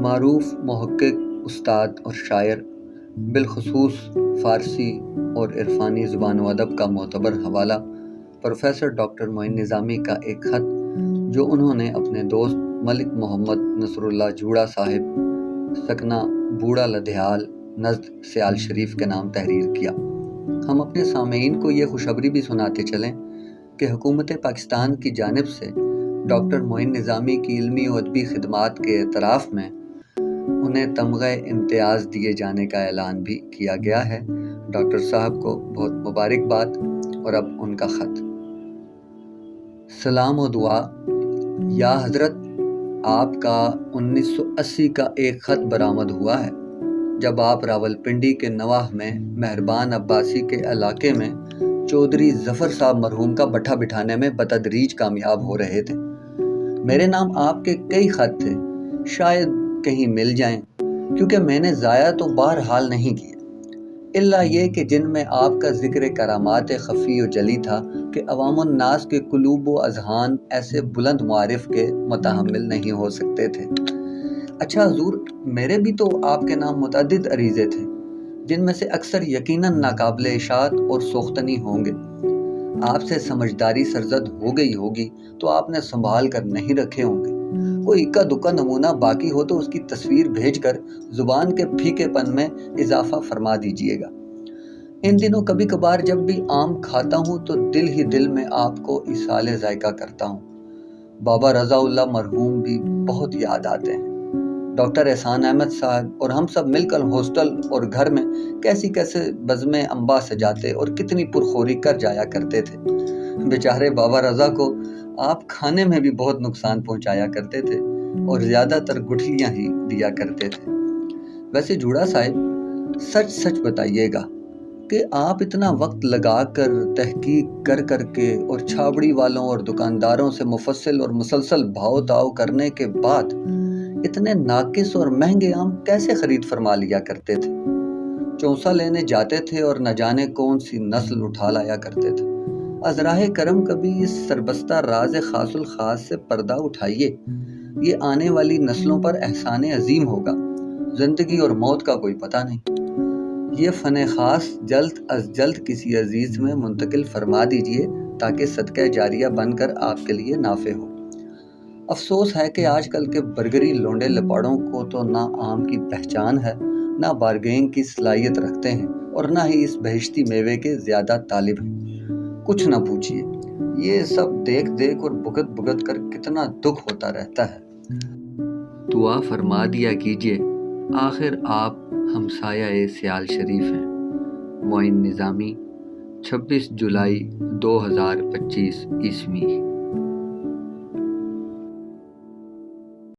معروف محقق، استاد اور شاعر، بالخصوص فارسی اور عرفانی زبان و ادب کا معتبر حوالہ پروفیسر ڈاکٹر معین نظامی کا ایک خط جو انہوں نے اپنے دوست ملک محمد نصر اللہ جوڑا صاحب سکنہ بوڑھا لدھیال نزد سیال شریف کے نام تحریر کیا۔ ہم اپنے سامعین کو یہ خوشخبری بھی سناتے چلیں کہ حکومت پاکستان کی جانب سے ڈاکٹر معین نظامی کی علمی و ادبی خدمات کے اعتراف میں انہیں تمغہ امتیاز دیے جانے کا اعلان بھی کیا گیا ہے۔ ڈاکٹر صاحب کو بہت مبارکباد۔ اور اب ان کا خط۔ سلام و دعا۔ یا حضرت، آپ کا 1980 کا ایک خط برآمد ہوا ہے جب آپ راولپنڈی کے نواح میں مہربان عباسی کے علاقے میں چودھری ظفر صاحب مرحوم کا بٹھا بٹھانے میں بتدریج کامیاب ہو رہے تھے۔ میرے نام آپ کے کئی خط تھے، شاید کہیں مل جائیں، کیونکہ میں نے ضائع تو بہرحال نہیں کیے، الا یہ کہ جن میں آپ کا ذکر کرامات خفی و جلی تھا کہ عوام الناس کے قلوب و اذہان ایسے بلند معارف کے متحمل نہیں ہو سکتے تھے۔ اچھا حضور، میرے بھی تو آپ کے نام متعدد عریضے تھے، جن میں سے اکثر یقیناً ناقابل اشاعت اور سوختنی ہوں گے۔ آپ سے سمجھداری سرزد ہو گئی ہوگی تو آپ نے سنبھال کر نہیں رکھے ہوں گے۔ کوئی اکا دکا نمونہ باقی ہو تو اس کی تصویر بھیج کر زبان کے پھیکے پن میں اضافہ فرما دیجیے گا۔ ان دنوں کبھی کبھار جب بھی آم کھاتا ہوں تو دل ہی دل میں آپ کو ایصال ذائقہ کرتا ہوں۔ بابا رضا اللہ مرحوم بھی بہت یاد آتے ہیں۔ ڈاکٹر احسان احمد صاحب اور ہم سب مل کر ہاسٹل اور گھر میں کیسے بزمیں انباء سجاتے اور کتنی پرخوری کر جایا کرتے تھے۔ بیچارے بابا رضا کو آپ کھانے میں بھی بہت نقصان پہنچایا کرتے تھے اور زیادہ تر گٹھلیاں ہی دیا کرتے تھے۔ ویسے جوڑا صاحب، سچ بتائیے گا کہ آپ اتنا وقت لگا کر تحقیق کر کے اور چھاوڑی والوں اور دکانداروں سے مفصل اور مسلسل بھاؤ تاؤ کرنے کے بعد اتنے ناقص اور مہنگے آم کیسے خرید فرما لیا کرتے تھے؟ چونسا لینے جاتے تھے اور نہ جانے کون سی نسل اٹھا لایا کرتے تھے۔ از راہ کرم کبھی اس سربستہ راز خاص الخاص سے پردہ اٹھائیے، یہ آنے والی نسلوں پر احسان عظیم ہوگا۔ زندگی اور موت کا کوئی پتہ نہیں۔ یہ فن خاص جلد از جلد کسی عزیز میں منتقل فرما دیجیے تاکہ صدقہ جاریہ بن کر آپ کے لیے نافع ہو۔ افسوس ہے کہ آج کل کے برگری لونڈے لپاڑوں کو تو نہ آم کی پہچان ہے، نہ بارگیننگ کی صلاحیت رکھتے ہیں اور نہ ہی اس بہشتی میوے کے زیادہ طالب ہیں۔ کچھ نہ پوچھیے، یہ سب دیکھ اور بھگت کر کتنا دکھ ہوتا رہتا ہے۔ دعا فرما دیا کیجیے، آخر آپ ہمسایہ سیال شریف ہیں۔ معین نظامی، 26 جولائی 2025 عیسوی۔